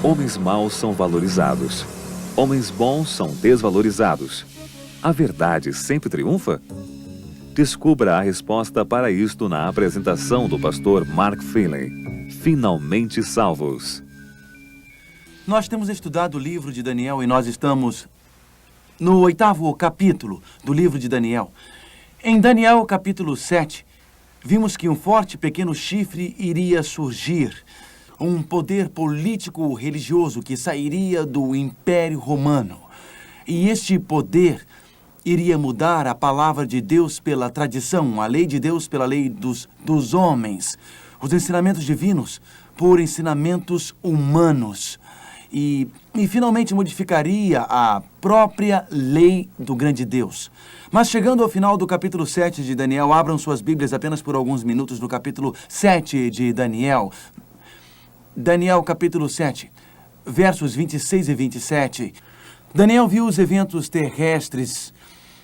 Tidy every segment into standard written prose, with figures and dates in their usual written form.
Homens maus são valorizados. Homens bons são desvalorizados. A verdade sempre triunfa? Descubra a resposta para isto na apresentação do pastor Mark Finley. Finalmente Salvos. Nós temos estudado o livro de Daniel e nós estamos no 8º capítulo do livro de Daniel. Em Daniel, capítulo 7, vimos que um forte pequeno chifre iria surgir. Um poder político-religioso que sairia do Império Romano. E este poder iria mudar a palavra de Deus pela tradição, a lei de Deus pela lei dos homens, os ensinamentos divinos por ensinamentos humanos. E finalmente modificaria a própria lei do grande Deus. Mas chegando ao final do capítulo 7 de Daniel, abram suas Bíblias apenas por alguns minutos no capítulo 7 de Daniel. Daniel, capítulo 7, versos 26 e 27. Daniel viu os eventos terrestres.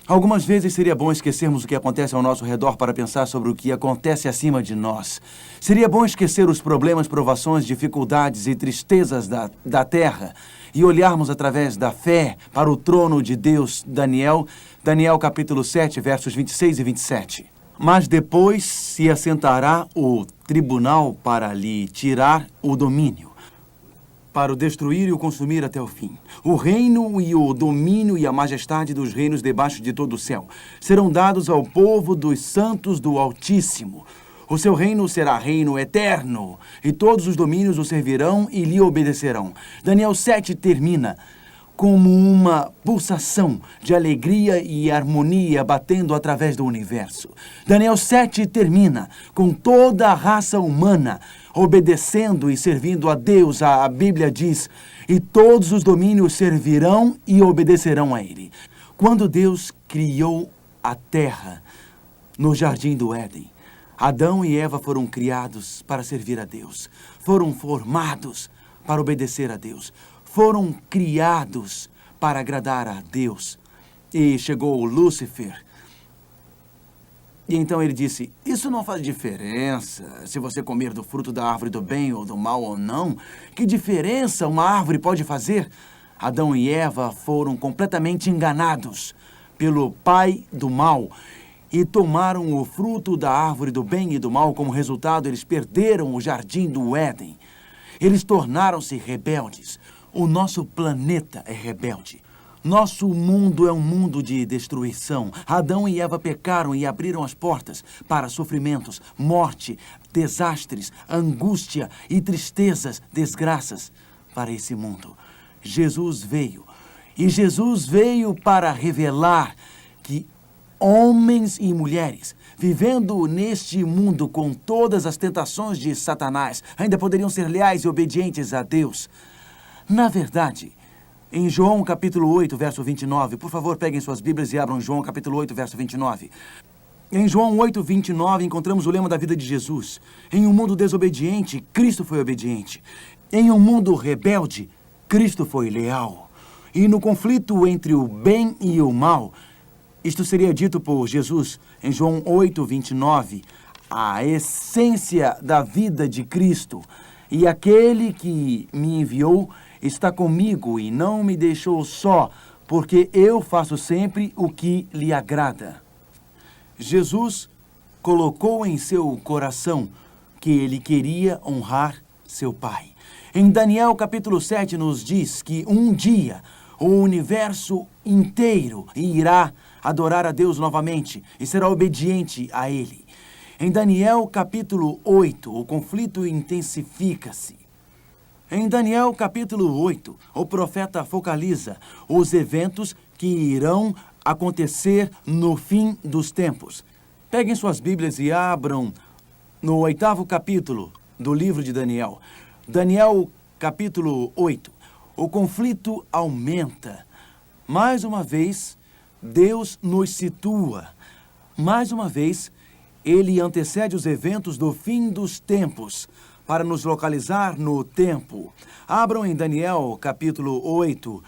Algumas vezes seria bom esquecermos o que acontece ao nosso redor para pensar sobre o que acontece acima de nós. Seria bom esquecer os problemas, provações, dificuldades e tristezas da terra e olharmos através da fé para o trono de Deus. Daniel, capítulo 7, versos 26 e 27. Mas depois se assentará o tribunal para lhe tirar o domínio, para o destruir e o consumir até o fim. O reino e o domínio e a majestade dos reinos debaixo de todo o céu serão dados ao povo dos santos do Altíssimo. O seu reino será reino eterno, e todos os domínios o servirão e lhe obedecerão. Daniel 7 termina como uma pulsação de alegria e harmonia batendo através do universo. Daniel 7 termina com toda a raça humana obedecendo e servindo a Deus. A Bíblia diz, e todos os domínios servirão e obedecerão a Ele. Quando Deus criou a terra no Jardim do Éden, Adão e Eva foram criados para servir a Deus. Foram formados para obedecer a Deus. Foram criados para agradar a Deus. E chegou Lúcifer. E então ele disse, isso não faz diferença se você comer do fruto da árvore do bem ou do mal ou não. Que diferença uma árvore pode fazer? Adão e Eva foram completamente enganados pelo pai do mal e tomaram o fruto da árvore do bem e do mal. Como resultado, eles perderam o jardim do Éden. Eles tornaram-se rebeldes. O nosso planeta é rebelde. Nosso mundo é um mundo de destruição. Adão e Eva pecaram e abriram as portas para sofrimentos, morte, desastres, angústia e tristezas, desgraças para esse mundo. Jesus veio. E Jesus veio para revelar que homens e mulheres, vivendo neste mundo com todas as tentações de Satanás, ainda poderiam ser leais e obedientes a Deus. Na verdade, em João capítulo 8, verso 29, por favor, peguem suas Bíblias e abram João capítulo 8, verso 29. Em João 8, 29, encontramos o lema da vida de Jesus. Em um mundo desobediente, Cristo foi obediente. Em um mundo rebelde, Cristo foi leal. E no conflito entre o bem e o mal, isto seria dito por Jesus em João 8, 29, a essência da vida de Cristo. E aquele que me enviou está comigo e não me deixou só, porque eu faço sempre o que lhe agrada. Jesus colocou em seu coração que ele queria honrar seu Pai. Em Daniel capítulo 7 nos diz que um dia o universo inteiro irá adorar a Deus novamente e será obediente a Ele. Em Daniel capítulo 8, o conflito intensifica-se. Em Daniel capítulo 8, o profeta focaliza os eventos que irão acontecer no fim dos tempos. Peguem suas Bíblias e abram no 8º capítulo do livro de Daniel. Daniel capítulo 8. O conflito aumenta. Mais uma vez, Deus nos situa. Mais uma vez, Ele antecede os eventos do fim dos tempos para nos localizar no tempo. Abram em Daniel, capítulo 8.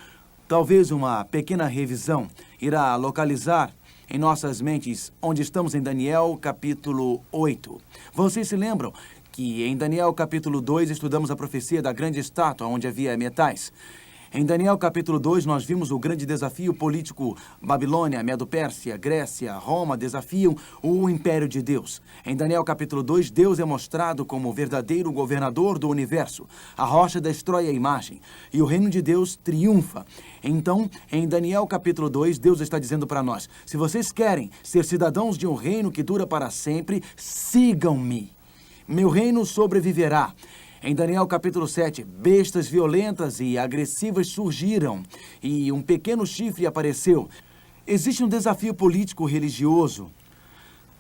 Talvez uma pequena revisão irá localizar em nossas mentes onde estamos em Daniel, capítulo 8. Vocês se lembram que em Daniel capítulo 2 estudamos a profecia da grande estátua onde havia metais. Em Daniel capítulo 2 nós vimos o grande desafio político. Babilônia, Medo-Pérsia, Grécia, Roma desafiam o império de Deus. Em Daniel capítulo 2, Deus é mostrado como o verdadeiro governador do universo. A rocha destrói a imagem e o reino de Deus triunfa. Então, em Daniel capítulo 2, Deus está dizendo para nós: se vocês querem ser cidadãos de um reino que dura para sempre, sigam-me. Meu reino sobreviverá. Em Daniel capítulo 7, bestas violentas e agressivas surgiram e um pequeno chifre apareceu. Existe um desafio político-religioso.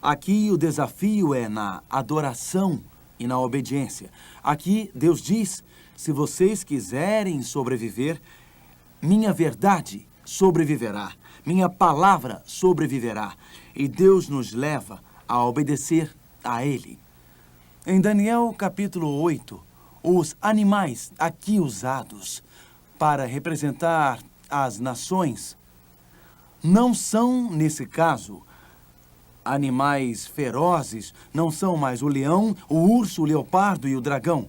Aqui o desafio é na adoração e na obediência. Aqui Deus diz: se vocês quiserem sobreviver, minha verdade sobreviverá, minha palavra sobreviverá. E Deus nos leva a obedecer a Ele. Em Daniel capítulo 8, os animais aqui usados para representar as nações não são, nesse caso, animais ferozes, não são mais o leão, o urso, o leopardo e o dragão.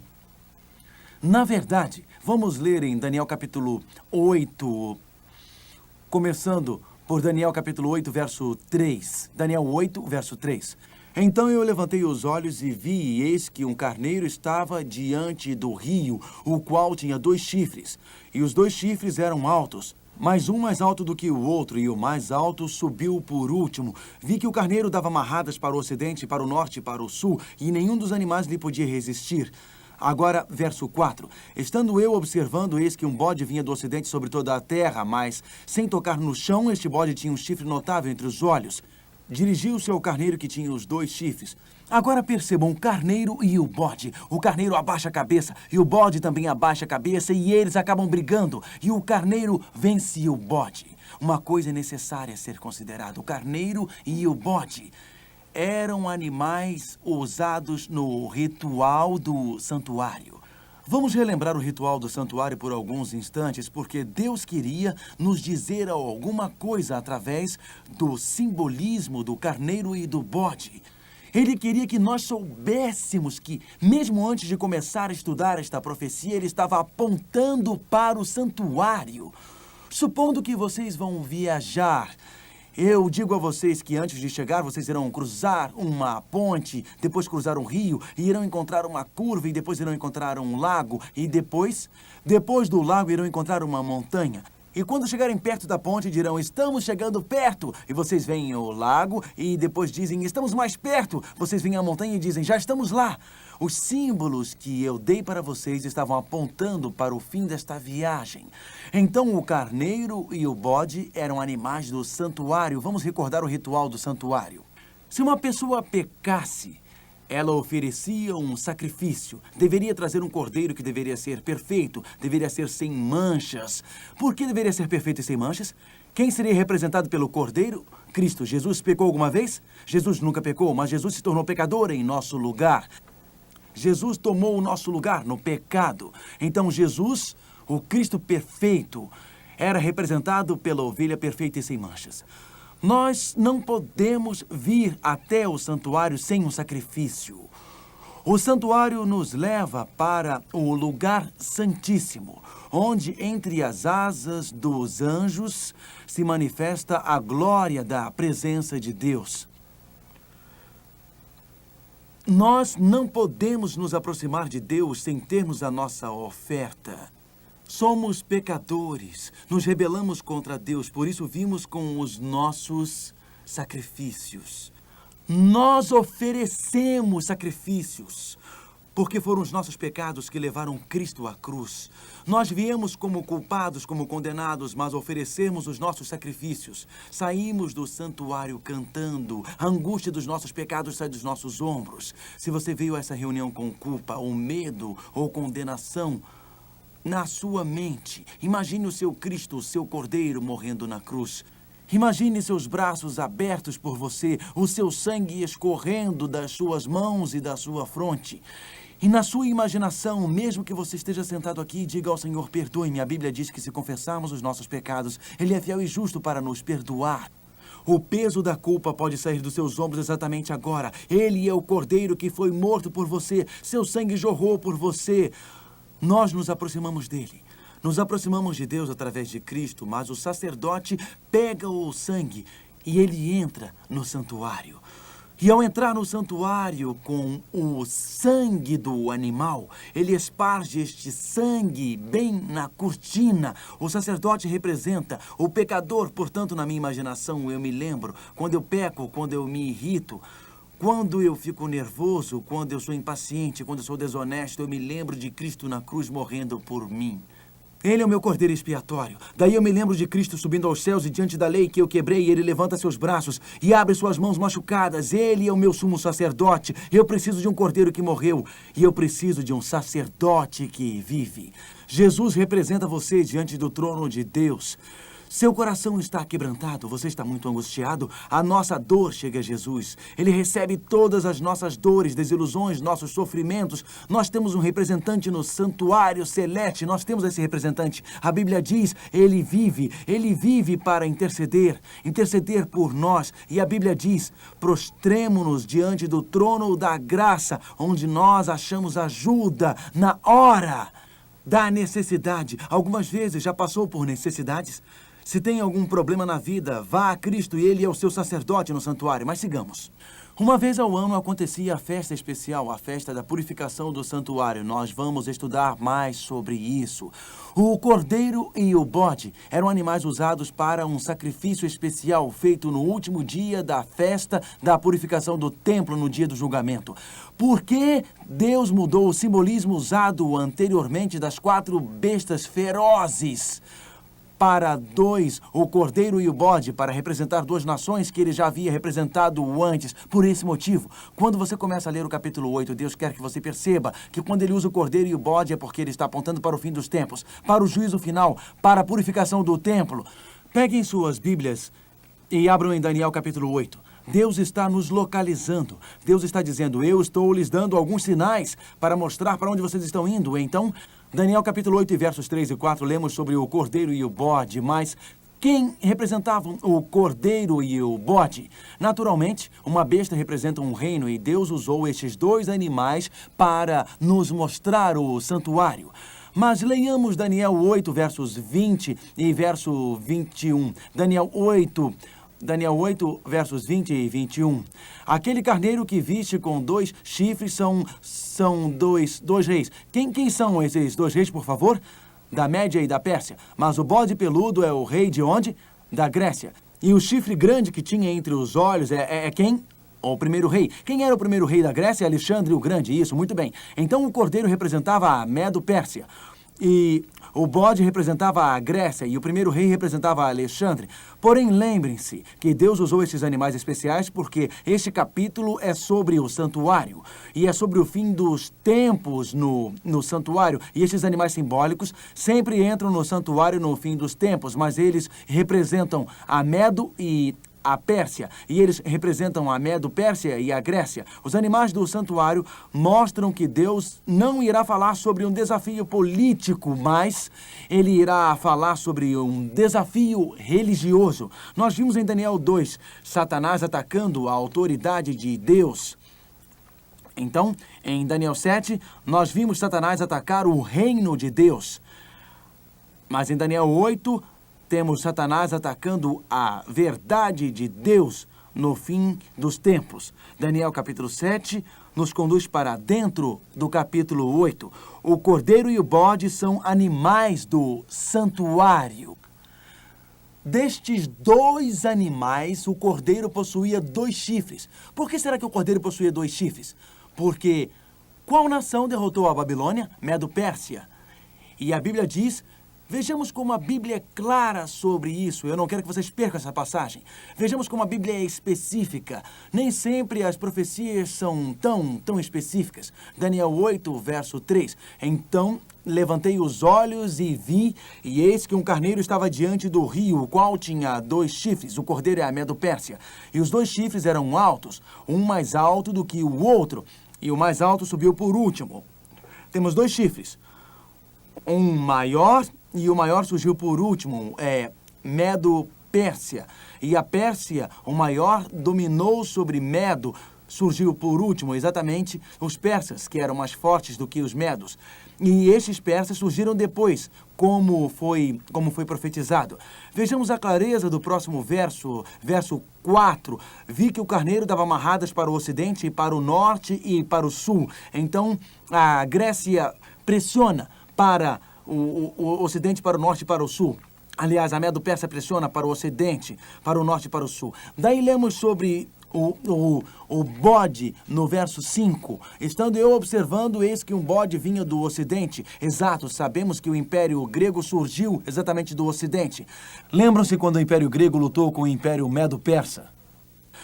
Na verdade, vamos ler em Daniel capítulo 8, começando por Daniel capítulo 8, verso 3. Daniel 8, verso 3. Então eu levantei os olhos e vi, e eis que um carneiro estava diante do rio, o qual tinha 2 chifres. E os 2 chifres eram altos, mas um mais alto do que o outro, e o mais alto subiu por último. Vi que o carneiro dava marradas para o ocidente, para o norte e para o sul, e nenhum dos animais lhe podia resistir. Agora, verso 4. Estando eu observando, eis que um bode vinha do ocidente sobre toda a terra, mas, sem tocar no chão, este bode tinha um chifre notável entre os olhos. Dirigiu-se ao carneiro que tinha os 2 chifres. Agora percebam o carneiro e o bode. O carneiro abaixa a cabeça e o bode também abaixa a cabeça e eles acabam brigando. E o carneiro vence o bode. Uma coisa necessária a ser considerada: o carneiro e o bode eram animais usados no ritual do santuário. Vamos relembrar o ritual do santuário por alguns instantes, porque Deus queria nos dizer alguma coisa através do simbolismo do carneiro e do bode. Ele queria que nós soubéssemos que, mesmo antes de começar a estudar esta profecia, ele estava apontando para o santuário. Supondo que vocês vão viajar, eu digo a vocês que antes de chegar, vocês irão cruzar uma ponte, depois cruzar um rio, e irão encontrar uma curva, e depois irão encontrar um lago, e depois do lago irão encontrar uma montanha. E quando chegarem perto da ponte, dirão: estamos chegando perto. E vocês veem o lago e depois dizem: estamos mais perto. Vocês veem a montanha e dizem: já estamos lá. Os símbolos que eu dei para vocês estavam apontando para o fim desta viagem. Então o carneiro e o bode eram animais do santuário. Vamos recordar o ritual do santuário. Se uma pessoa pecasse, ela oferecia um sacrifício. Deveria trazer um cordeiro que deveria ser perfeito, deveria ser sem manchas. Por que deveria ser perfeito e sem manchas? Quem seria representado pelo cordeiro? Cristo. Jesus pecou alguma vez? Jesus nunca pecou, mas Jesus se tornou pecador em nosso lugar. Jesus tomou o nosso lugar no pecado. Então Jesus, o Cristo perfeito, era representado pela ovelha perfeita e sem manchas. Nós não podemos vir até o santuário sem um sacrifício. O santuário nos leva para o lugar santíssimo, onde entre as asas dos anjos se manifesta a glória da presença de Deus. Nós não podemos nos aproximar de Deus sem termos a nossa oferta. Somos pecadores, nos rebelamos contra Deus, por isso vimos com os nossos sacrifícios. Nós oferecemos sacrifícios, porque foram os nossos pecados que levaram Cristo à cruz. Nós viemos como culpados, como condenados, mas oferecemos os nossos sacrifícios. Saímos do santuário cantando, a angústia dos nossos pecados sai dos nossos ombros. Se você veio a essa reunião com culpa, ou medo, ou condenação, na sua mente, imagine o seu Cristo, o seu Cordeiro, morrendo na cruz. Imagine seus braços abertos por você, o seu sangue escorrendo das suas mãos e da sua fronte. E na sua imaginação, mesmo que você esteja sentado aqui, diga ao Senhor: perdoe-me. A Bíblia diz que se confessarmos os nossos pecados, Ele é fiel e justo para nos perdoar. O peso da culpa pode sair dos seus ombros exatamente agora. Ele é o Cordeiro que foi morto por você. Seu sangue jorrou por você. Nós nos aproximamos dele. Nos aproximamos de Deus através de Cristo, mas o sacerdote pega o sangue e ele entra no santuário. E ao entrar no santuário com o sangue do animal, ele esparge este sangue bem na cortina. O sacerdote representa o pecador, portanto, na minha imaginação, eu me lembro, quando eu peco, quando eu me irrito, quando eu fico nervoso, quando eu sou impaciente, quando eu sou desonesto, eu me lembro de Cristo na cruz morrendo por mim. Ele é o meu cordeiro expiatório. Daí eu me lembro de Cristo subindo aos céus e diante da lei que eu quebrei, ele levanta seus braços e abre suas mãos machucadas. Ele é o meu sumo sacerdote. Eu preciso de um cordeiro que morreu e eu preciso de um sacerdote que vive. Jesus representa você diante do trono de Deus. Seu coração está quebrantado, você está muito angustiado, a nossa dor chega a Jesus. Ele recebe todas as nossas dores, desilusões, nossos sofrimentos. Nós temos um representante no santuário celeste, nós temos esse representante. A Bíblia diz, ele vive para interceder por nós. E a Bíblia diz, prostremo-nos diante do trono da graça, onde nós achamos ajuda na hora da necessidade. Algumas vezes já passou por necessidades? Se tem algum problema na vida, vá a Cristo e ele é o seu sacerdote no santuário. Mas sigamos. Uma vez ao ano acontecia a festa especial, a festa da purificação do santuário. Nós vamos estudar mais sobre isso. O cordeiro e o bode eram animais usados para um sacrifício especial feito no último dia da festa da purificação do templo, no dia do julgamento. Por que Deus mudou o simbolismo usado anteriormente das 4 bestas ferozes para 2, o cordeiro e o bode, para representar 2 nações que ele já havia representado antes? Por esse motivo, quando você começa a ler o capítulo 8, Deus quer que você perceba que quando ele usa o cordeiro e o bode é porque ele está apontando para o fim dos tempos, para o juízo final, para a purificação do templo. Peguem suas Bíblias e abram em Daniel capítulo 8. Deus está nos localizando. Deus está dizendo, eu estou lhes dando alguns sinais para mostrar para onde vocês estão indo. Então, Daniel capítulo 8, versos 3 e 4, lemos sobre o cordeiro e o bode, mas quem representavam o cordeiro e o bode? Naturalmente, uma besta representa um reino e Deus usou estes 2 animais para nos mostrar o santuário. Mas leiamos Daniel 8, versos 20 e verso 21. Daniel 8, versos 20 e 21. Aquele carneiro que viste com 2 chifres são dois reis. Quem são esses 2 reis, por favor? Da Média e da Pérsia. Mas o bode peludo é o rei de onde? Da Grécia. E o chifre grande que tinha entre os olhos é quem? O primeiro rei. Quem era o primeiro rei da Grécia? Alexandre o Grande. Isso, muito bem. Então o cordeiro representava a Medo-Pérsia. E o bode representava a Grécia e o primeiro rei representava Alexandre. Porém, lembrem-se que Deus usou esses animais especiais porque este capítulo é sobre o santuário. E é sobre o fim dos tempos no santuário. E estes animais simbólicos sempre entram no santuário no fim dos tempos, mas eles representam a Medo e a Pérsia, e eles representam a Medo-Pérsia e a Grécia. Os animais do santuário mostram que Deus não irá falar sobre um desafio político, mas ele irá falar sobre um desafio religioso. Nós vimos em Daniel 2, Satanás atacando a autoridade de Deus. Então, em Daniel 7, nós vimos Satanás atacar o reino de Deus. Mas em Daniel 8, temos Satanás atacando a verdade de Deus no fim dos tempos. Daniel capítulo 7 nos conduz para dentro do capítulo 8. O cordeiro e o bode são animais do santuário. Destes 2 animais, o cordeiro possuía 2 chifres. Por que será que o cordeiro possuía 2 chifres? Porque qual nação derrotou a Babilônia? Medo-Pérsia. E a Bíblia diz... Vejamos como a Bíblia é clara sobre isso. Eu não quero que vocês percam essa passagem. Vejamos como a Bíblia é específica. Nem sempre as profecias são tão específicas. Daniel 8, verso 3. Então levantei os olhos e vi, e eis que um carneiro estava diante do rio, o qual tinha 2 chifres. O cordeiro é a Medo-Pérsia. E os 2 chifres eram altos, um mais alto do que o outro. E o mais alto subiu por último. Temos 2 chifres. Um maior... E o maior surgiu por último, Pérsia. E a Pérsia, o maior, dominou sobre Medo. Surgiu por último, exatamente, os persas, que eram mais fortes do que os medos. E estes persas surgiram depois, como foi profetizado. Vejamos a clareza do próximo verso, verso 4. Vi que o carneiro dava amarradas para o ocidente, para o norte e para o sul. Então, a Grécia pressiona para o ocidente, para o norte e para o sul. Aliás, a Medo-Persa pressiona para o ocidente, para o norte e para o sul. Daí lemos sobre o bode no verso 5. Estando eu observando, eis que um bode vinha do ocidente. Exato, sabemos que o Império Grego surgiu exatamente do ocidente. Lembram-se quando o Império Grego lutou com o Império Medo-Persa?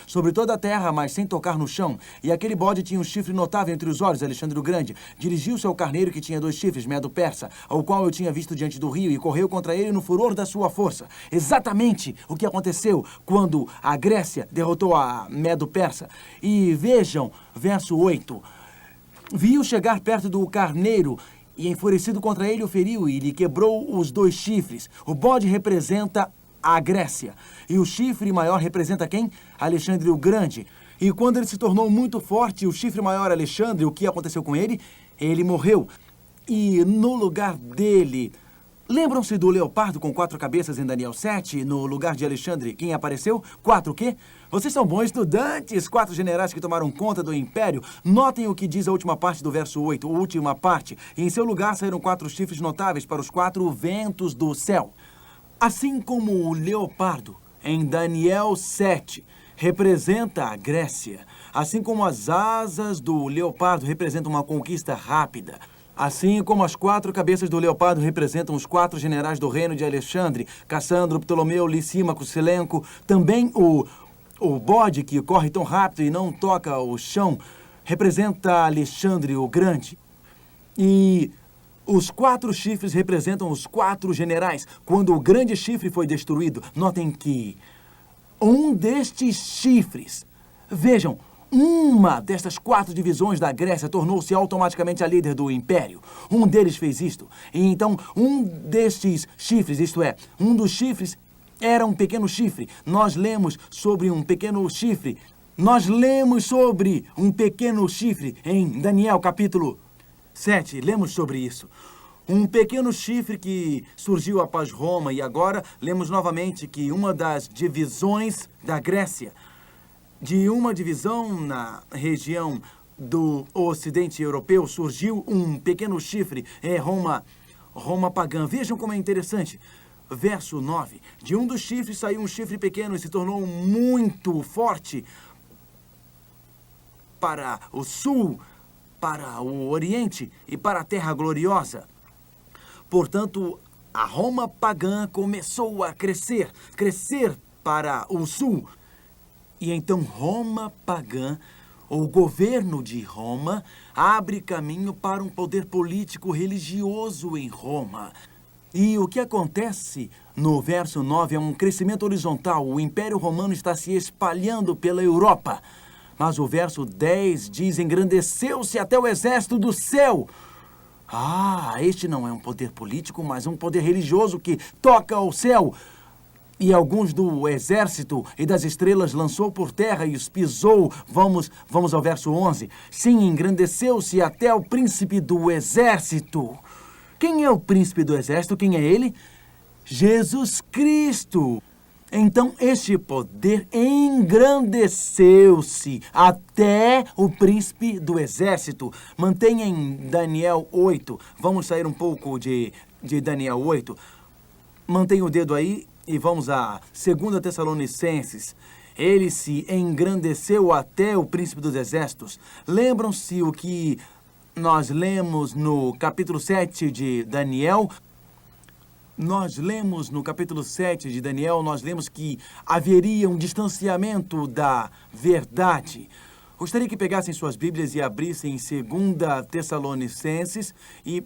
Sobre toda a terra, mas sem tocar no chão. E aquele bode tinha um chifre notável entre os olhos, Alexandre o Grande. Dirigiu-se ao carneiro que tinha 2 chifres, Medo-Persa, ao qual eu tinha visto diante do rio, e correu contra ele no furor da sua força. Exatamente o que aconteceu quando a Grécia derrotou a Medo-Persa. E vejam, verso 8. Viu chegar perto do carneiro, e enfurecido contra ele o feriu, e lhe quebrou os 2 chifres. O bode representa a Grécia. E o chifre maior representa quem? Alexandre o Grande. E quando ele se tornou muito forte, o chifre maior Alexandre, o que aconteceu com ele? Ele morreu. E no lugar dele... Lembram-se do leopardo com 4 cabeças em Daniel 7? No lugar de Alexandre, quem apareceu? 4 o quê? Vocês são bons estudantes! 4 generais que tomaram conta do império. Notem o que diz a última parte do verso 8, a última parte. E em seu lugar saíram 4 chifres notáveis para os 4 ventos do céu. Assim como o leopardo, em Daniel 7, representa a Grécia, assim como as asas do leopardo representam uma conquista rápida, assim como as 4 cabeças do leopardo representam os 4 generais do reino de Alexandre, Cassandro, Ptolomeu, Licímaco, Selenco, também o bode que corre tão rápido e não toca o chão representa Alexandre o Grande. E os 4 chifres representam os 4 generais. Quando o grande chifre foi destruído, notem que um destes chifres, vejam, uma destas 4 divisões da Grécia tornou-se automaticamente a líder do império. Um deles fez isto. E então, um destes chifres, isto é, um dos chifres era um pequeno chifre. Nós lemos sobre um pequeno chifre. Nós lemos sobre um pequeno chifre em Daniel capítulo 7, lemos sobre isso. Um pequeno chifre que surgiu após Roma, e agora lemos novamente que uma das divisões da Grécia, de uma divisão na região do ocidente europeu, surgiu um pequeno chifre, Roma pagã. Vejam como é interessante. Verso 9. De um dos chifres saiu um chifre pequeno e se tornou muito forte para o sul, para o Oriente e para a Terra Gloriosa. Portanto, a Roma pagã começou a crescer para o sul. E então Roma pagã, o governo de Roma, abre caminho para um poder político religioso em Roma. E o que acontece no verso 9 é um crescimento horizontal. O Império Romano está se espalhando pela Europa. Mas o verso 10 diz, engrandeceu-se até o exército do céu. Este não é um poder político, mas um poder religioso que toca ao céu. E alguns do exército e das estrelas lançou por terra e os pisou. Vamos ao verso 11. Sim, engrandeceu-se até o príncipe do exército. Quem é o príncipe do exército? Quem é ele? Jesus Cristo. Então, este poder engrandeceu-se até o príncipe do exército. Mantenha em Daniel 8. Vamos sair um pouco de Daniel 8. Mantenha o dedo aí e vamos a 2 Tessalonicenses. Ele se engrandeceu até o príncipe dos exércitos. Lembram-se o que nós lemos no capítulo 7 de Daniel? Nós lemos no capítulo 7 de Daniel, nós lemos que haveria um distanciamento da verdade. Gostaria que pegassem suas Bíblias e abrissem 2 Tessalonicenses e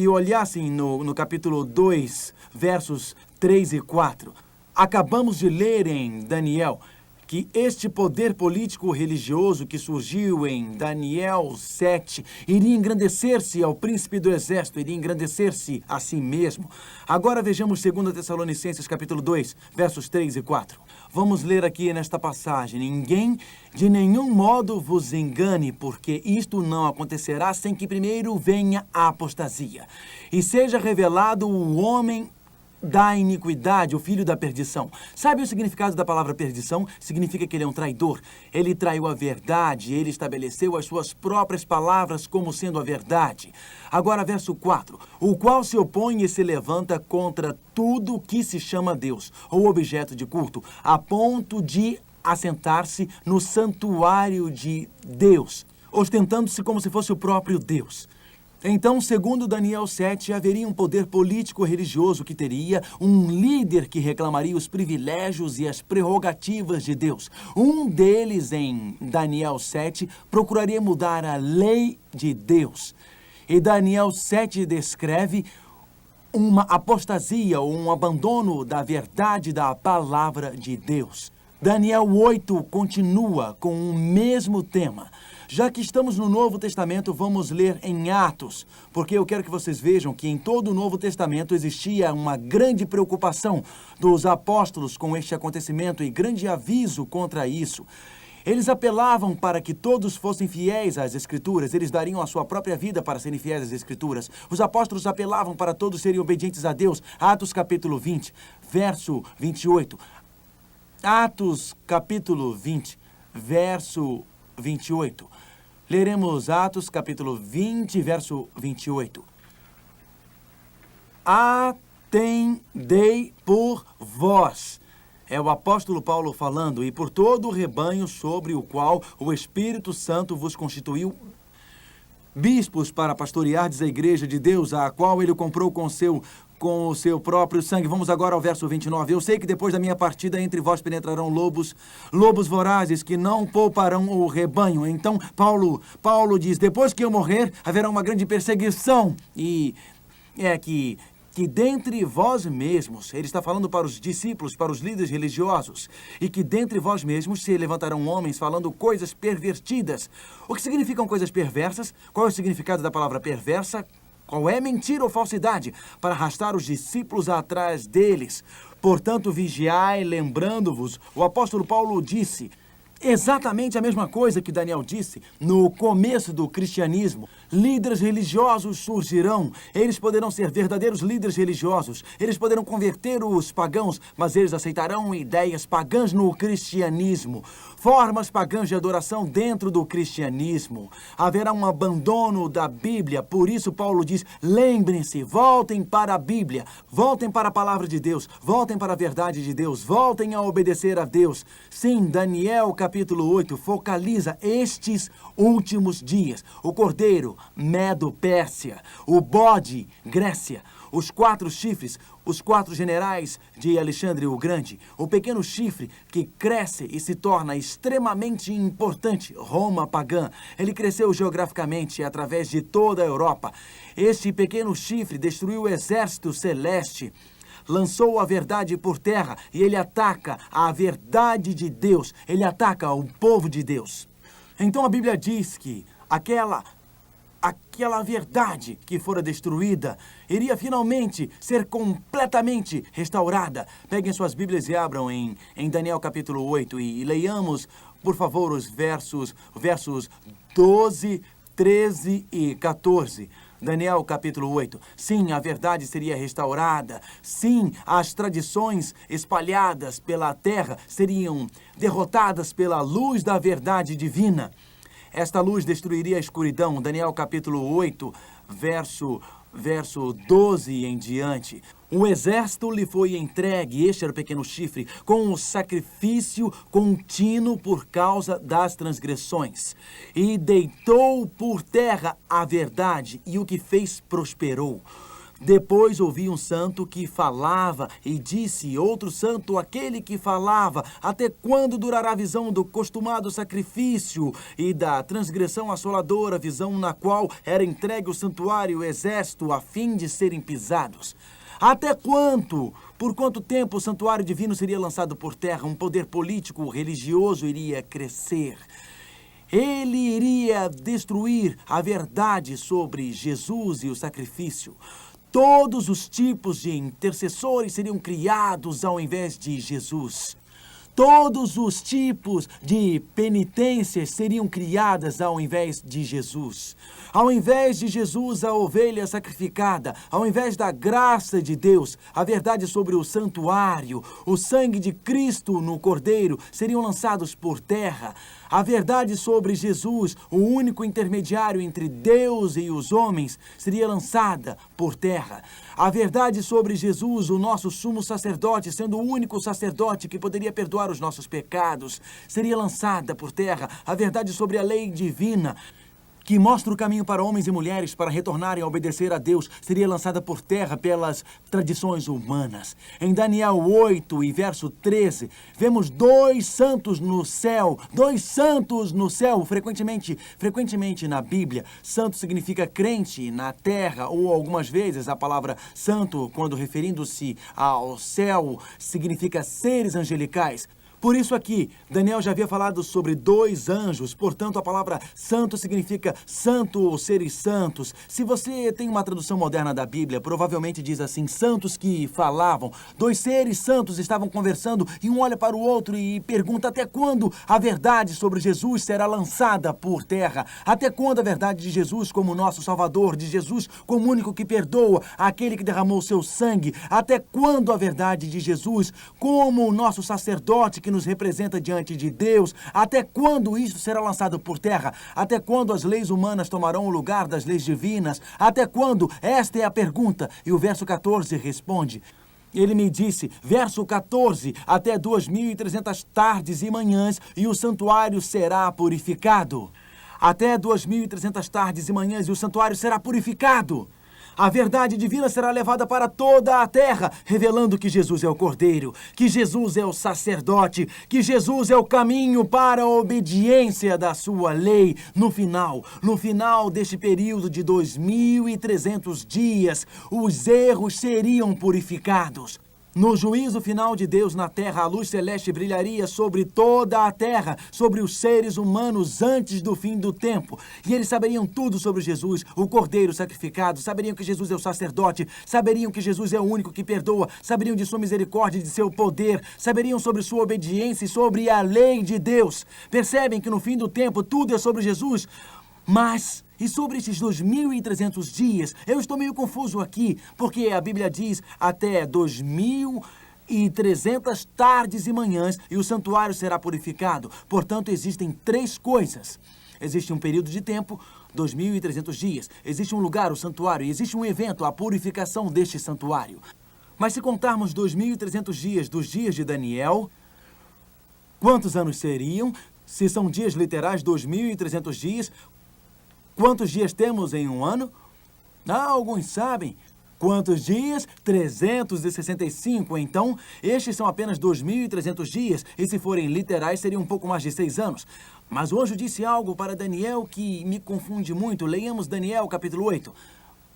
olhassem no capítulo 2, versos 3 e 4. Acabamos de ler em Daniel que este poder político-religioso que surgiu em Daniel 7 iria engrandecer-se ao príncipe do exército, iria engrandecer-se a si mesmo. Agora vejamos 2 Tessalonicenses capítulo 2, versos 3 e 4. Vamos ler aqui nesta passagem: ninguém de nenhum modo vos engane, porque isto não acontecerá sem que primeiro venha a apostasia, e seja revelado o homem da iniquidade, o filho da perdição. Sabe o significado da palavra perdição? Significa que ele é um traidor. Ele traiu a verdade, ele estabeleceu as suas próprias palavras como sendo a verdade. Agora, verso 4. O qual se opõe e se levanta contra tudo que se chama Deus, ou objeto de culto, a ponto de assentar-se no santuário de Deus, ostentando-se como se fosse o próprio Deus. Então, segundo Daniel 7, haveria um poder político-religioso que teria um líder que reclamaria os privilégios e as prerrogativas de Deus. Um deles, em Daniel 7, procuraria mudar a lei de Deus. E Daniel 7 descreve uma apostasia ou um abandono da verdade da palavra de Deus. Daniel 8 continua com o mesmo tema. Já que estamos no Novo Testamento, vamos ler em Atos, porque eu quero que vocês vejam que em todo o Novo Testamento existia uma grande preocupação dos apóstolos com este acontecimento e grande aviso contra isso. Eles apelavam para que todos fossem fiéis às Escrituras, eles dariam a sua própria vida para serem fiéis às Escrituras. Os apóstolos apelavam para todos serem obedientes a Deus. Atos capítulo 20, verso 28. Atos capítulo 20, verso 28. Leremos Atos capítulo 20, verso 28. Atendei por vós. É o apóstolo Paulo falando, e por todo o rebanho sobre o qual o Espírito Santo vos constituiu bispos para pastoreardes a igreja de Deus, a qual ele comprou com o seu próprio sangue. Vamos agora ao verso 29. Eu sei que depois da minha partida entre vós penetrarão lobos vorazes que não pouparão o rebanho. Então Paulo diz, depois que eu morrer, haverá uma grande perseguição. E é que dentre vós mesmos, ele está falando para os discípulos, para os líderes religiosos, e que dentre vós mesmos se levantarão homens falando coisas pervertidas. O que significam coisas perversas? Qual é o significado da palavra perversa? Qual é mentira ou falsidade? Para arrastar os discípulos atrás deles. Portanto, vigiai, lembrando-vos, o apóstolo Paulo disse exatamente a mesma coisa que Daniel disse no começo do cristianismo. Líderes religiosos surgirão. Eles poderão ser verdadeiros líderes religiosos. Eles poderão converter os pagãos, mas eles aceitarão ideias pagãs no cristianismo. Formas pagãs de adoração dentro do cristianismo. Haverá um abandono da Bíblia. Por isso Paulo diz, lembrem-se, voltem para a Bíblia. Voltem para a palavra de Deus. Voltem para a verdade de Deus. Voltem a obedecer a Deus. Sim, Daniel capítulo 8 focaliza estes últimos dias. O cordeiro, Medo, Pérsia. O bode, Grécia. Os 4 chifres, os 4 generais de Alexandre o Grande. O pequeno chifre que cresce e se torna extremamente importante, Roma pagã. Ele cresceu geograficamente através de toda a Europa. Este pequeno chifre destruiu o exército celeste, lançou a verdade por terra e ele ataca a verdade de Deus. Ele ataca o povo de Deus. Então a Bíblia diz que aquela verdade que fora destruída iria finalmente ser completamente restaurada. Peguem suas Bíblias e abram em Daniel capítulo 8 e leiamos, por favor, os versos 12, 13 e 14. Daniel capítulo 8. Sim, a verdade seria restaurada. Sim, as tradições espalhadas pela terra seriam derrotadas pela luz da verdade divina. Esta luz destruiria a escuridão. Daniel capítulo 8, verso 12 em diante. O exército lhe foi entregue, este era o pequeno chifre, com o sacrifício contínuo por causa das transgressões. E deitou por terra a verdade, e o que fez prosperou. Depois ouvi um santo que falava e disse, outro santo, aquele que falava, até quando durará a visão do costumado sacrifício e da transgressão assoladora, visão na qual era entregue o santuário e o exército a fim de serem pisados? Até quanto? Por quanto tempo o santuário divino seria lançado por terra? Um poder político, religioso iria crescer. Ele iria destruir a verdade sobre Jesus e o sacrifício. Todos os tipos de intercessores seriam criados ao invés de Jesus. Todos os tipos de penitências seriam criadas ao invés de Jesus. Ao invés de Jesus, a ovelha sacrificada, ao invés da graça de Deus, a verdade sobre o santuário, o sangue de Cristo no Cordeiro seriam lançados por terra. A verdade sobre Jesus, o único intermediário entre Deus e os homens, seria lançada por terra. A verdade sobre Jesus, o nosso sumo sacerdote, sendo o único sacerdote que poderia perdoar os nossos pecados, seria lançada por terra. A verdade sobre a lei divina, que mostra o caminho para homens e mulheres para retornarem a obedecer a Deus, seria lançada por terra pelas tradições humanas. Em Daniel 8 e verso 13, vemos dois santos no céu. Dois santos no céu. Frequentemente na Bíblia, santo significa crente na terra, ou algumas vezes a palavra santo, quando referindo-se ao céu, significa seres angelicais. Por isso aqui, Daniel já havia falado sobre dois anjos, portanto a palavra santo significa santo ou seres santos. Se você tem uma tradução moderna da Bíblia, provavelmente diz assim, santos que falavam. Dois seres santos estavam conversando e um olha para o outro e pergunta até quando a verdade sobre Jesus será lançada por terra? Até quando a verdade de Jesus como nosso Salvador, de Jesus como o único que perdoa, aquele que derramou seu sangue? Até quando a verdade de Jesus como o nosso sacerdote que nos representa diante de Deus? Até quando isso será lançado por terra? Até quando as leis humanas tomarão o lugar das leis divinas? Até quando? Esta é a pergunta. E o verso 14 responde. Ele me disse, verso 14, até 2.300 tardes e manhãs e o santuário será purificado. Até 2.300 tardes e manhãs e o santuário será purificado. A verdade divina será levada para toda a terra, revelando que Jesus é o Cordeiro, que Jesus é o sacerdote, que Jesus é o caminho para a obediência da sua lei. No final deste período de 2.300 dias, os erros seriam purificados. No juízo final de Deus na terra, a luz celeste brilharia sobre toda a terra, sobre os seres humanos antes do fim do tempo. E eles saberiam tudo sobre Jesus, o Cordeiro sacrificado, saberiam que Jesus é o sacerdote, saberiam que Jesus é o único que perdoa, saberiam de sua misericórdia e de seu poder, saberiam sobre sua obediência e sobre a lei de Deus. Percebem que no fim do tempo tudo é sobre Jesus? Mas, e sobre esses 2.300 dias, eu estou meio confuso aqui, porque a Bíblia diz até 2.300 tardes e manhãs e o santuário será purificado. Portanto, existem três coisas. Existe um período de tempo, 2.300 dias. Existe um lugar, o santuário, e existe um evento, a purificação deste santuário. Mas se contarmos 2.300 dias dos dias de Daniel, quantos anos seriam? Se são dias literais, 2.300 dias, quantos dias temos em um ano? Alguns sabem. Quantos dias? 365. Então, estes são apenas 2.300 dias. E se forem literais, seriam um pouco mais de 6 anos. Mas o anjo disse algo para Daniel que me confunde muito. Leiamos Daniel, capítulo 8,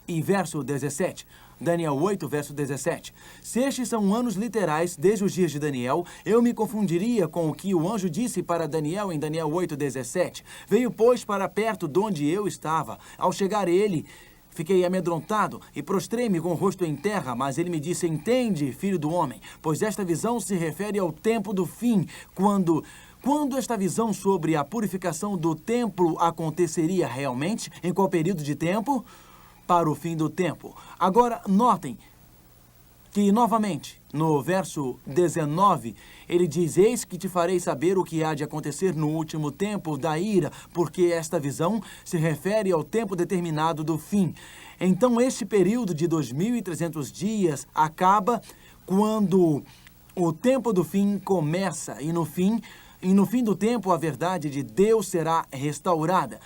e verso 17. Daniel 8, verso 17. Se estes são anos literais, desde os dias de Daniel, eu me confundiria com o que o anjo disse para Daniel em Daniel 8, 17. Veio, pois, para perto de onde eu estava. Ao chegar ele, fiquei amedrontado e prostrei-me com o rosto em terra, mas ele me disse, entende, filho do homem, pois esta visão se refere ao tempo do fim, quando esta visão sobre a purificação do templo aconteceria realmente? Em qual período de tempo? Para o fim do tempo. Agora, notem que, novamente, no verso 19, ele diz, eis que te farei saber o que há de acontecer no último tempo da ira, porque esta visão se refere ao tempo determinado do fim. Então, este período de 2.300 dias acaba quando o tempo do fim começa, e no fim do tempo a verdade de Deus será restaurada.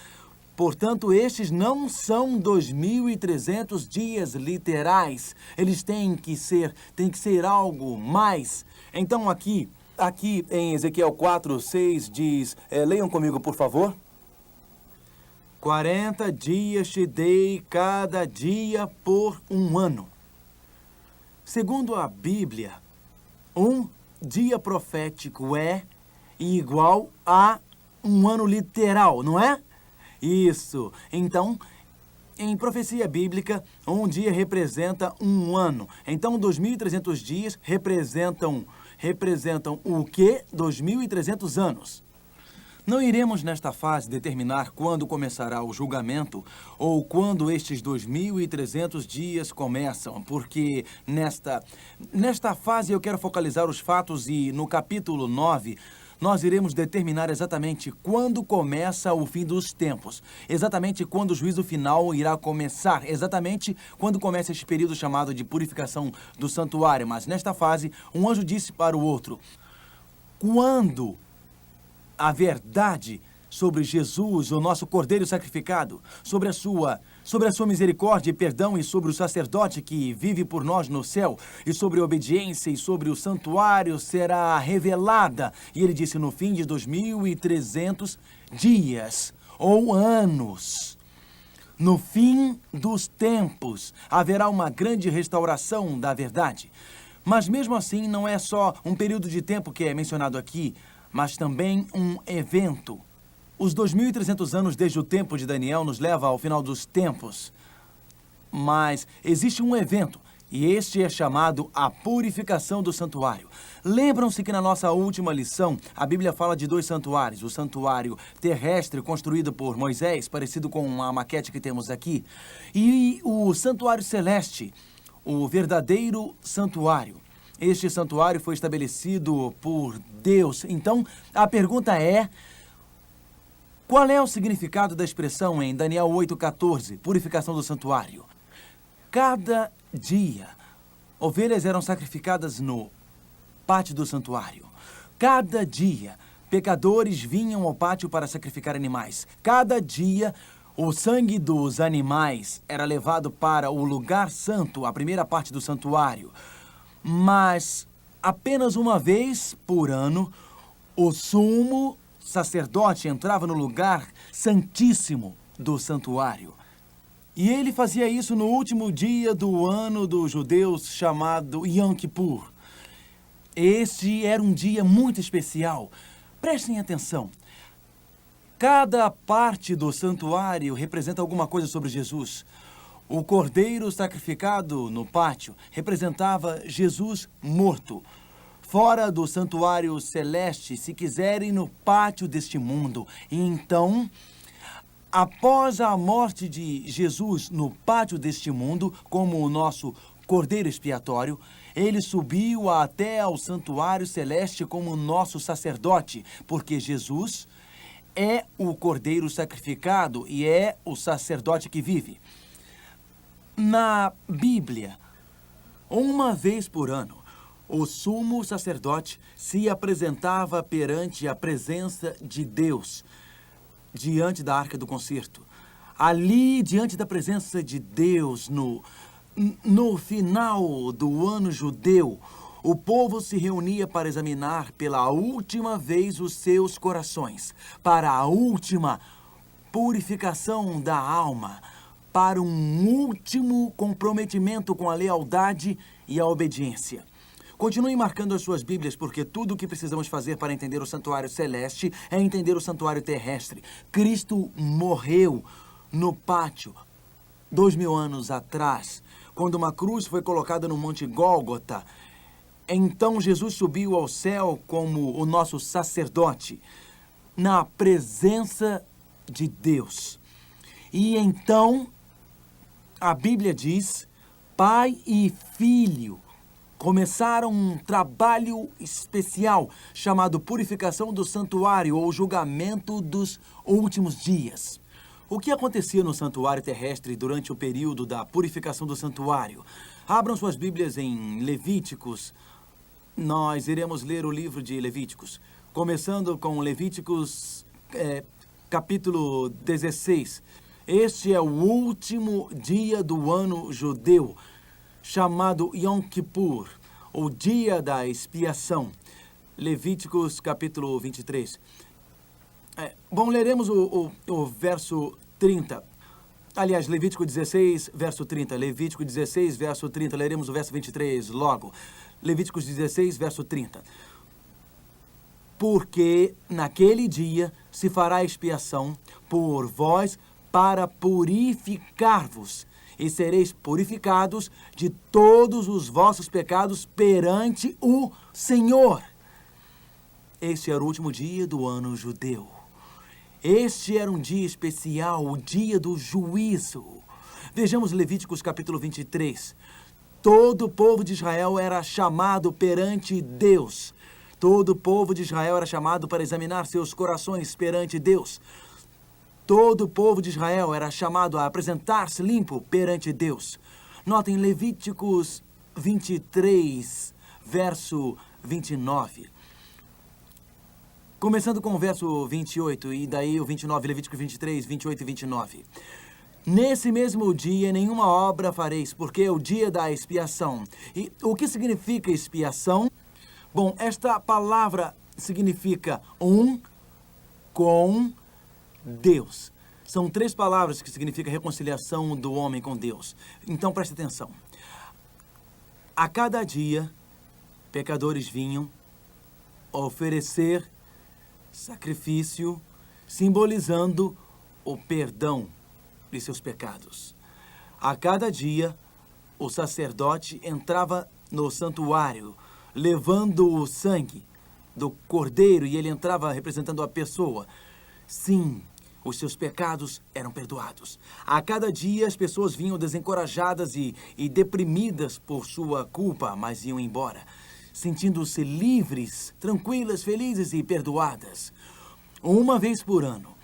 Portanto, estes não são 2.300 dias literais. Eles têm que ser algo mais. Então, aqui em Ezequiel 4, 6 diz, leiam comigo, por favor. 40 dias te dei cada dia por um ano. Segundo a Bíblia, um dia profético é igual a um ano literal, não é? Isso. Então, em profecia bíblica, um dia representa um ano. Então, 2.300 dias representam o quê? 2.300 anos. Não iremos nesta fase determinar quando começará o julgamento ou quando estes 2.300 dias começam, porque nesta fase eu quero focalizar os fatos e no capítulo 9 nós iremos determinar exatamente quando começa o fim dos tempos, exatamente quando o juízo final irá começar, exatamente quando começa este período chamado de purificação do santuário. Mas nesta fase, um anjo disse para o outro: quando a verdade sobre Jesus, o nosso Cordeiro sacrificado, sobre a sua misericórdia e perdão, e sobre o sacerdote que vive por nós no céu, e sobre a obediência e sobre o santuário será revelada. E ele disse: no fim de 2.300 dias ou anos, no fim dos tempos, haverá uma grande restauração da verdade. Mas mesmo assim, não é só um período de tempo que é mencionado aqui, mas também um evento. Os 2.300 anos desde o tempo de Daniel nos leva ao final dos tempos. Mas existe um evento, e este é chamado a purificação do santuário. Lembram-se que na nossa última lição, a Bíblia fala de dois santuários. O santuário terrestre, construído por Moisés, parecido com a maquete que temos aqui, e o santuário celeste, o verdadeiro santuário. Este santuário foi estabelecido por Deus. Então, a pergunta é: qual é o significado da expressão em Daniel 8,14, purificação do santuário? Cada dia, ovelhas eram sacrificadas no pátio do santuário. Cada dia, pecadores vinham ao pátio para sacrificar animais. Cada dia, o sangue dos animais era levado para o lugar santo, a primeira parte do santuário. Mas apenas uma vez por ano, o sumo sacerdote entrava no lugar santíssimo do santuário. E ele fazia isso no último dia do ano dos judeus, chamado Yom Kippur. Este era um dia muito especial. Prestem atenção. Cada parte do santuário representa alguma coisa sobre Jesus. O cordeiro sacrificado no pátio representava Jesus morto. Fora do santuário celeste, se quiserem, no pátio deste mundo. E então, após a morte de Jesus no pátio deste mundo, como o nosso cordeiro expiatório, ele subiu até ao santuário celeste como nosso sacerdote, porque Jesus é o cordeiro sacrificado e é o sacerdote que vive. Na Bíblia, uma vez por ano, o sumo sacerdote se apresentava perante a presença de Deus, diante da Arca do Concerto. Ali, diante da presença de Deus, no final do ano judeu, o povo se reunia para examinar pela última vez os seus corações, para a última purificação da alma, para um último comprometimento com a lealdade e a obediência. Continuem marcando as suas Bíblias, porque tudo o que precisamos fazer para entender o santuário celeste é entender o santuário terrestre. Cristo morreu no pátio 2.000 anos atrás, quando uma cruz foi colocada no Monte Gólgota. Então Jesus subiu ao céu como o nosso sacerdote, na presença de Deus. E então, a Bíblia diz, pai e filho começaram um trabalho especial chamado purificação do santuário ou julgamento dos últimos dias. O que acontecia no santuário terrestre durante o período da purificação do santuário? Abram suas Bíblias em Levíticos. Nós iremos ler o livro de Levíticos, começando com Levíticos capítulo 16. Este é o último dia do ano judeu, chamado Yom Kippur, o dia da expiação. Levíticos capítulo 23. Leremos o verso 30. Aliás, Levítico 16, verso 30. Levítico 16, verso 30. Leremos o verso 23 logo. Levítico 16, verso 30. Porque naquele dia se fará expiação por vós para purificar-vos, e sereis purificados de todos os vossos pecados perante o Senhor. Este era o último dia do ano judeu. Este era um dia especial, o dia do juízo. Vejamos Levíticos capítulo 23. Todo o povo de Israel era chamado perante Deus. Todo o povo de Israel era chamado para examinar seus corações perante Deus. Todo o povo de Israel era chamado a apresentar-se limpo perante Deus. Notem Levíticos 23, verso 29. Começando com o verso 28 e daí o 29, Levítico 23, 28 e 29. Nesse mesmo dia nenhuma obra fareis, porque é o dia da expiação. E o que significa expiação? Bom, esta palavra significa com Deus. São 3 palavras que significam reconciliação do homem com Deus. Então preste atenção. A cada dia, pecadores vinham oferecer sacrifício, simbolizando o perdão de seus pecados. A cada dia, o sacerdote entrava no santuário, levando o sangue do cordeiro, e ele entrava representando a pessoa. Sim, os seus pecados eram perdoados. A cada dia, as pessoas vinham desencorajadas e deprimidas por sua culpa, mas iam embora, sentindo-se livres, tranquilas, felizes e perdoadas. Uma vez por ano,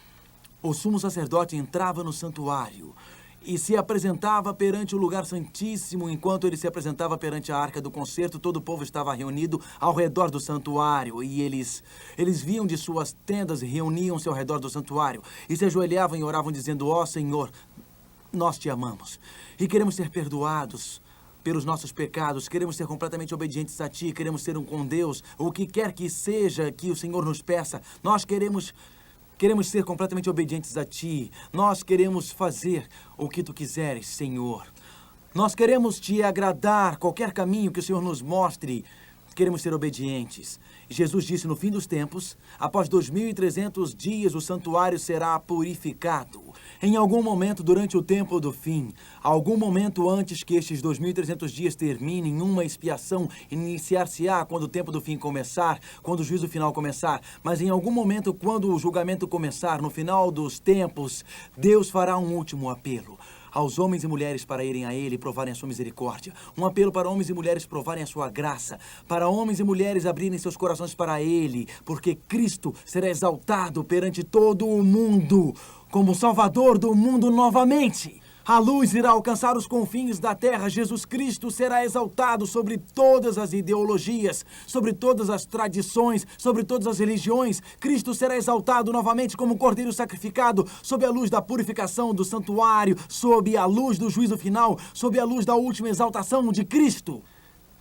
o sumo sacerdote entrava no santuário e se apresentava perante o lugar santíssimo. Enquanto ele se apresentava perante a arca do concerto, todo o povo estava reunido ao redor do santuário, e eles viam de suas tendas e reuniam-se ao redor do santuário e se ajoelhavam e oravam dizendo: ó Senhor, nós te amamos e queremos ser perdoados pelos nossos pecados, queremos ser completamente obedientes a Ti, queremos ser um com Deus, o que quer que seja que o Senhor nos peça, nós queremos ser completamente obedientes a Ti, nós queremos fazer o que Tu quiseres, Senhor. Nós queremos Te agradar, qualquer caminho que o Senhor nos mostre, queremos ser obedientes. Jesus disse: no fim dos tempos, após 2.300 dias, o santuário será purificado. Em algum momento durante o tempo do fim, algum momento antes que estes 2.300 dias terminem, uma expiação iniciar-se-á quando o tempo do fim começar, quando o juízo final começar. Mas em algum momento, quando o julgamento começar, no final dos tempos, Deus fará um último apelo aos homens e mulheres para irem a Ele e provarem a sua misericórdia. Um apelo para homens e mulheres provarem a sua graça, para homens e mulheres abrirem seus corações para Ele, porque Cristo será exaltado perante todo o mundo como Salvador do mundo novamente. A luz irá alcançar os confins da terra. Jesus Cristo será exaltado sobre todas as ideologias, sobre todas as tradições, sobre todas as religiões. Cristo será exaltado novamente como cordeiro sacrificado, sob a luz da purificação do santuário, sob a luz do juízo final, sob a luz da última exaltação de Cristo.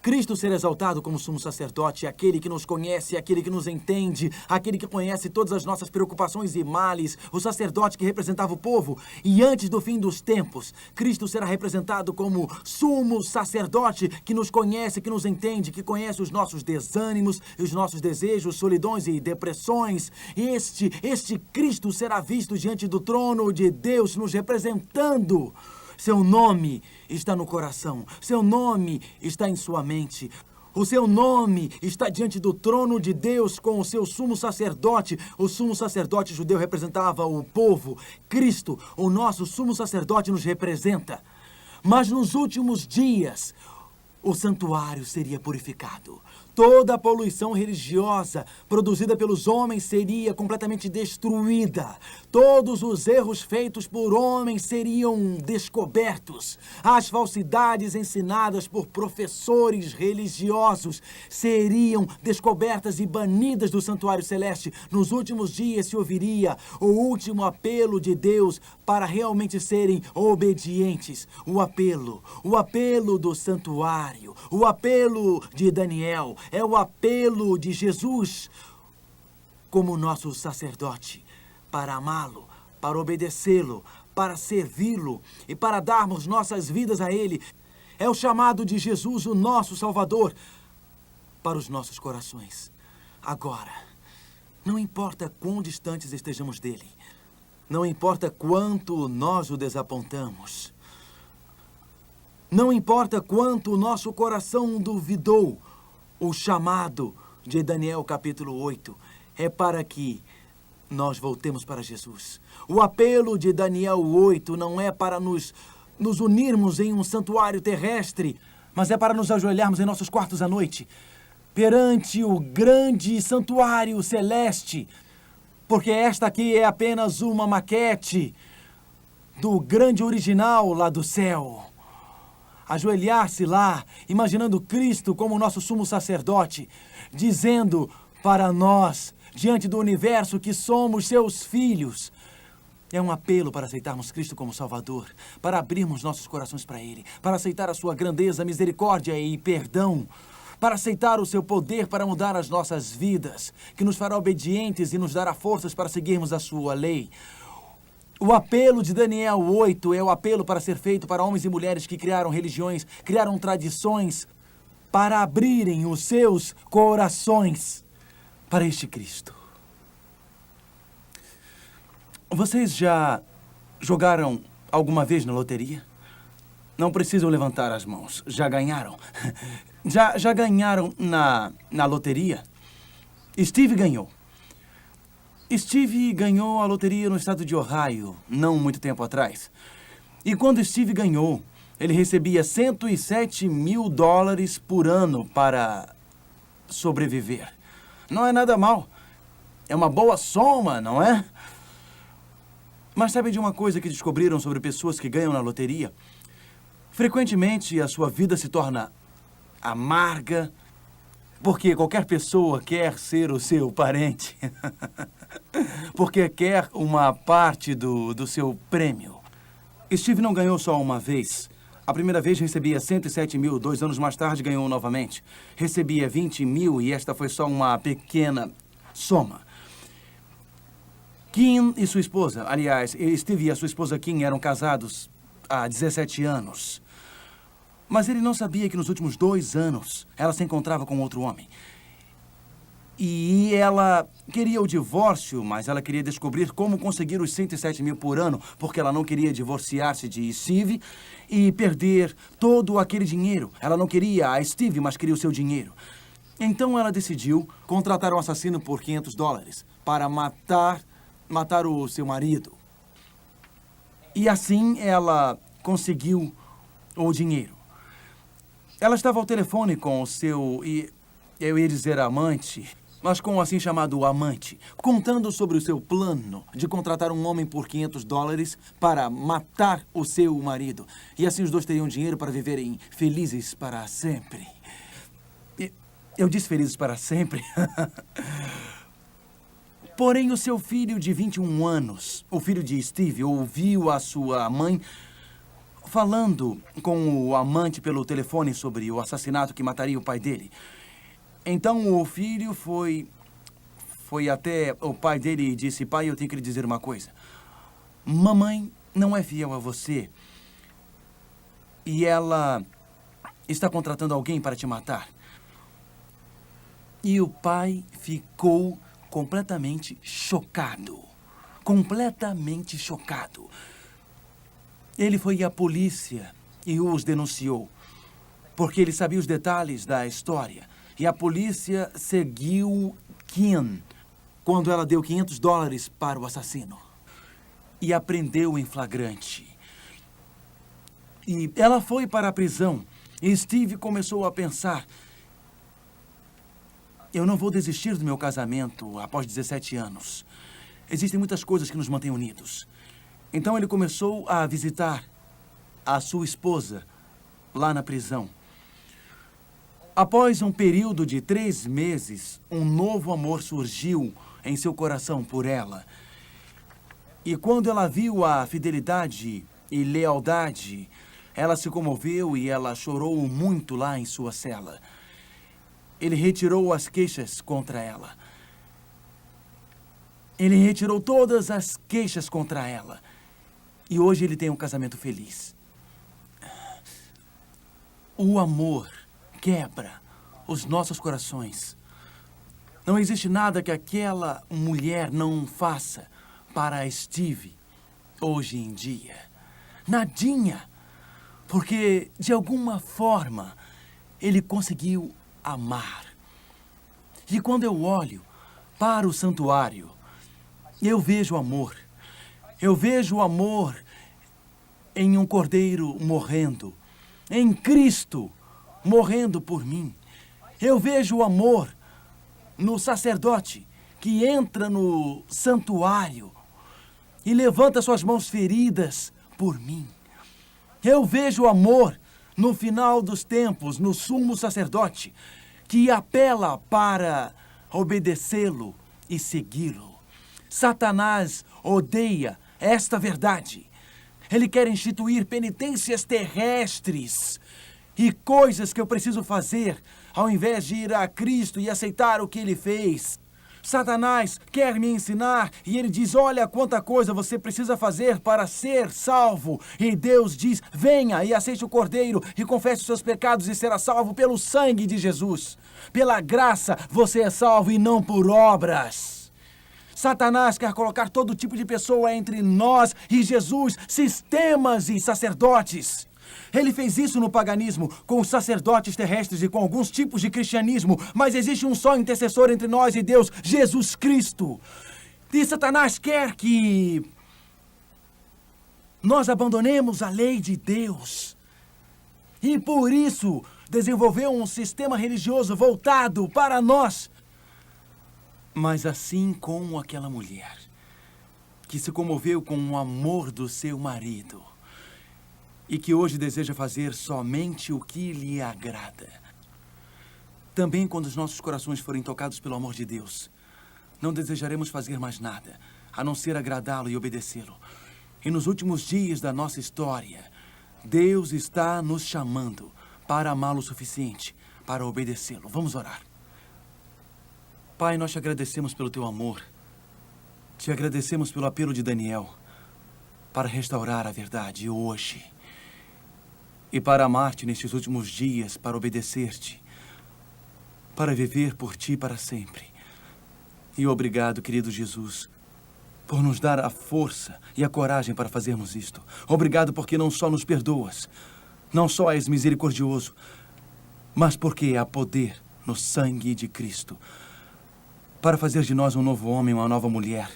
Cristo será exaltado como sumo sacerdote, aquele que nos conhece, aquele que nos entende, aquele que conhece todas as nossas preocupações e males, o sacerdote que representava o povo. E antes do fim dos tempos, Cristo será representado como sumo sacerdote que nos conhece, que nos entende, que conhece os nossos desânimos, os nossos desejos, solidões e depressões. Este Cristo será visto diante do trono de Deus, nos representando. Seu nome está no coração. Seu nome está em sua mente. O seu nome está diante do trono de Deus com o seu sumo sacerdote. O sumo sacerdote judeu representava o povo. Cristo, o nosso sumo sacerdote, nos representa. Mas nos últimos dias, o santuário seria purificado. Toda a poluição religiosa produzida pelos homens seria completamente destruída. Todos os erros feitos por homens seriam descobertos. As falsidades ensinadas por professores religiosos seriam descobertas e banidas do santuário celeste. Nos últimos dias se ouviria o último apelo de Deus para realmente serem obedientes. O apelo do santuário, o apelo de Daniel, é o apelo de Jesus como nosso sacerdote, para amá-lo, para obedecê-lo, para servi-lo e para darmos nossas vidas a Ele. É o chamado de Jesus, o nosso Salvador, para os nossos corações. Agora, não importa quão distantes estejamos dele, não importa quanto nós o desapontamos, não importa quanto o nosso coração duvidou, o chamado de Daniel capítulo 8 é para que nós voltemos para Jesus. O apelo de Daniel 8 não é para nos unirmos em um santuário terrestre, mas é para nos ajoelharmos em nossos quartos à noite, perante o grande santuário celeste, porque esta aqui é apenas uma maquete do grande original lá do céu. Ajoelhar-se lá, imaginando Cristo como nosso sumo sacerdote, dizendo para nós, diante do universo, que somos seus filhos. É um apelo para aceitarmos Cristo como Salvador, para abrirmos nossos corações para Ele, para aceitar a sua grandeza, misericórdia e perdão, para aceitar o seu poder para mudar as nossas vidas, que nos fará obedientes e nos dará forças para seguirmos a sua lei. O apelo de Daniel 8 é o apelo para ser feito para homens e mulheres que criaram religiões, criaram tradições, para abrirem os seus corações para este Cristo. Vocês já jogaram alguma vez na loteria? Não precisam levantar as mãos. Já ganharam? Já ganharam na loteria? Steve ganhou. Steve ganhou a loteria no estado de Ohio, não muito tempo atrás. E quando Steve ganhou, ele recebia $107 mil por ano para sobreviver. Não é nada mal. É uma boa soma, não é? Mas sabe de uma coisa que descobriram sobre pessoas que ganham na loteria? Frequentemente, a sua vida se torna amarga, porque qualquer pessoa quer ser o seu parente. Porque quer uma parte do seu prêmio. Steve não ganhou só uma vez. A primeira vez recebia 107 mil, 2 anos mais tarde ganhou novamente. Recebia 20 mil e esta foi só uma pequena soma. Kim e sua esposa, aliás, Steve e a sua esposa Kim eram casados há 17 anos. Mas ele não sabia que nos últimos 2 anos ela se encontrava com outro homem. E ela queria o divórcio, mas ela queria descobrir como conseguir os 107 mil por ano, porque ela não queria divorciar-se de Steve e perder todo aquele dinheiro. Ela não queria a Steve, mas queria o seu dinheiro. Então ela decidiu contratar um assassino por $500 para matar o seu marido. E assim ela conseguiu o dinheiro. Ela estava ao telefone com o seu, eu ia dizer amante, mas com o assim chamado amante, contando sobre o seu plano de contratar um homem por $500 para matar o seu marido. E assim os dois teriam dinheiro para viverem felizes para sempre. Eu disse felizes para sempre. Porém, o seu filho de 21 anos, o filho de Steve, ouviu a sua mãe falando com o amante pelo telefone sobre o assassinato que mataria o pai dele. Então o filho foi até o pai dele e disse: pai, eu tenho que lhe dizer uma coisa. Mamãe não é fiel a você. E ela está contratando alguém para te matar. E o pai ficou completamente chocado. Completamente chocado. Ele foi à polícia e os denunciou, porque ele sabia os detalhes da história. E a polícia seguiu Kim quando ela deu $500 para o assassino. E a prendeu em flagrante. E ela foi para a prisão. E Steve começou a pensar: eu não vou desistir do meu casamento após 17 anos. Existem muitas coisas que nos mantêm unidos. Então ele começou a visitar a sua esposa lá na prisão. Após um período de 3 meses, um novo amor surgiu em seu coração por ela. E quando ela viu a fidelidade e lealdade, ela se comoveu e ela chorou muito lá em sua cela. Ele retirou as queixas contra ela. Ele retirou todas as queixas contra ela. E hoje ele tem um casamento feliz. O amor quebra os nossos corações. Não existe nada que aquela mulher não faça para Steve hoje em dia. Nadinha. Porque, de alguma forma, ele conseguiu amar. E quando eu olho para o santuário, eu vejo amor. Eu vejo o amor em um cordeiro morrendo, em Cristo morrendo por mim. Eu vejo o amor no sacerdote que entra no santuário e levanta suas mãos feridas por mim. Eu vejo o amor no final dos tempos, no sumo sacerdote, que apela para obedecê-lo e segui-lo. Satanás odeia esta verdade. Ele quer instituir penitências terrestres e coisas que eu preciso fazer ao invés de ir a Cristo e aceitar o que ele fez. Satanás quer me ensinar e ele diz, olha quanta coisa você precisa fazer para ser salvo. E Deus diz, venha e aceite o Cordeiro e confesse os seus pecados e será salvo pelo sangue de Jesus. Pela graça você é salvo e não por obras. Satanás quer colocar todo tipo de pessoa entre nós e Jesus, sistemas e sacerdotes. Ele fez isso no paganismo, com os sacerdotes terrestres e com alguns tipos de cristianismo, mas existe um só intercessor entre nós e Deus, Jesus Cristo. E Satanás quer que nós abandonemos a lei de Deus. E por isso desenvolveu um sistema religioso voltado para nós. Mas assim como aquela mulher que se comoveu com o amor do seu marido e que hoje deseja fazer somente o que lhe agrada. Também quando os nossos corações forem tocados pelo amor de Deus, não desejaremos fazer mais nada, a não ser agradá-lo e obedecê-lo. E nos últimos dias da nossa história, Deus está nos chamando para amá-lo o suficiente para obedecê-lo. Vamos orar. Pai, nós te agradecemos pelo teu amor. Te agradecemos pelo apelo de Daniel para restaurar a verdade hoje. E para amar-te nestes últimos dias, para obedecer-te, para viver por ti para sempre. E obrigado, querido Jesus, por nos dar a força e a coragem para fazermos isto. Obrigado porque não só nos perdoas, não só és misericordioso, mas porque há poder no sangue de Cristo para fazer de nós um novo homem, uma nova mulher.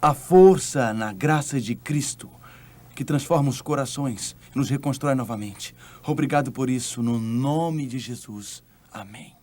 A força na graça de Cristo que transforma os corações e nos reconstrói novamente. Obrigado por isso, no nome de Jesus. Amém.